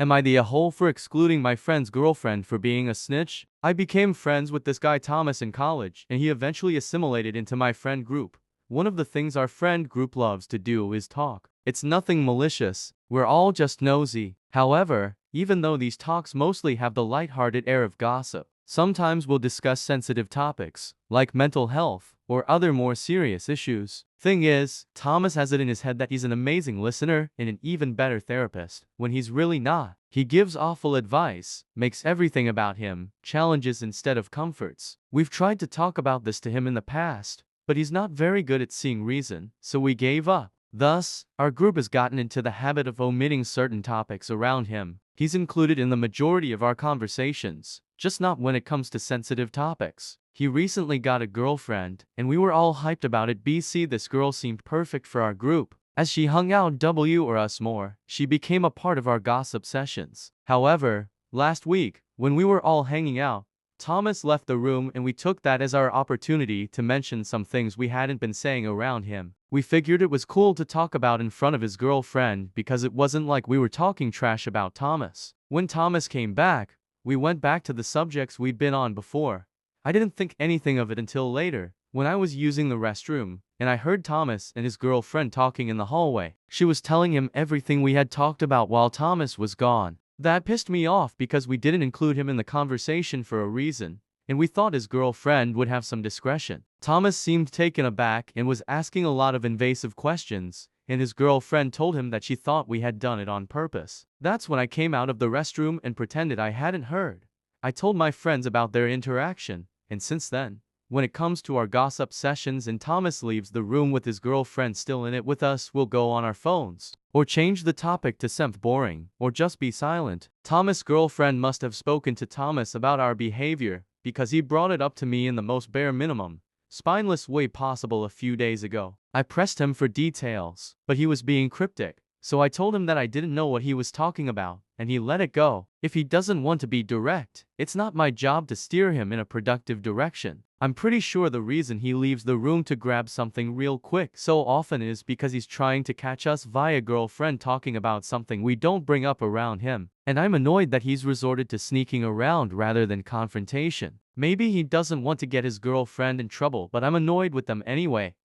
Am I the a-hole for excluding my friend's girlfriend for being a snitch? I became friends with this guy Thomas in college, and he eventually assimilated into my friend group. One of the things our friend group loves to do is talk. It's nothing malicious, we're all just nosy. However, even though these talks mostly have the lighthearted air of gossip, sometimes we'll discuss sensitive topics, like mental health, or other more serious issues. Thing is, Thomas has it in his head that he's an amazing listener and an even better therapist, when he's really not. He gives awful advice, makes everything about him challenges instead of comforts. We've tried to talk about this to him in the past, but he's not very good at seeing reason, so we gave up. Thus, our group has gotten into the habit of omitting certain topics around him. He's included in the majority of our conversations, just not when it comes to sensitive topics. He recently got a girlfriend, and we were all hyped about it. This girl seemed perfect for our group. As she hung out or us more, she became a part of our gossip sessions. However, last week, when we were all hanging out, Thomas left the room and we took that as our opportunity to mention some things we hadn't been saying around him. We figured it was cool to talk about in front of his girlfriend because it wasn't like we were talking trash about Thomas. When Thomas came back, we went back to the subjects we'd been on before. I didn't think anything of it until later, when I was using the restroom, and I heard Thomas and his girlfriend talking in the hallway. She was telling him everything we had talked about while Thomas was gone. That pissed me off because we didn't include him in the conversation for a reason, and we thought his girlfriend would have some discretion. Thomas seemed taken aback and was asking a lot of invasive questions, and his girlfriend told him that she thought we had done it on purpose. That's when I came out of the restroom and pretended I hadn't heard. I told my friends about their interaction, and since then, when it comes to our gossip sessions and Thomas leaves the room with his girlfriend still in it with us, we'll go on our phones, or change the topic to something boring, or just be silent. Thomas' girlfriend must have spoken to Thomas about our behavior, because he brought it up to me in the most bare minimum, spineless way possible a few days ago. I pressed him for details, but he was being cryptic, so I told him that I didn't know what he was talking about, and he let it go. If he doesn't want to be direct, it's not my job to steer him in a productive direction. I'm pretty sure the reason he leaves the room to grab something real quick so often is because he's trying to catch us via girlfriend talking about something we don't bring up around him. And I'm annoyed that he's resorted to sneaking around rather than confrontation. Maybe he doesn't want to get his girlfriend in trouble, but I'm annoyed with them anyway.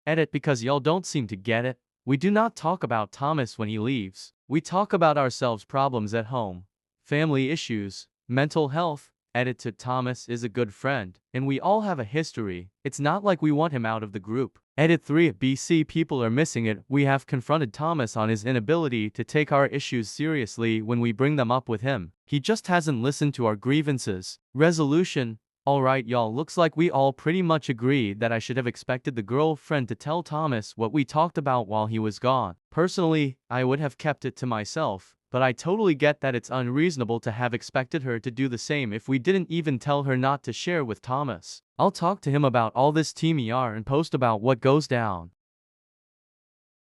Edit, because y'all don't seem to get it. We do not talk about Thomas when he leaves. We talk about ourselves, problems at home, family issues, mental health. Edit to Thomas is a good friend, and we all have a history. It's not like we want him out of the group. Edit 3 BC people are missing it. We have confronted Thomas on his inability to take our issues seriously when we bring them up with him. He just hasn't listened to our grievances. Resolution. Alright y'all, looks like we all pretty much agree that I should have expected the girlfriend to tell Thomas what we talked about while he was gone. Personally, I would have kept it to myself, but I totally get that it's unreasonable to have expected her to do the same if we didn't even tell her not to share with Thomas. I'll talk to him about all this TMR and post about what goes down.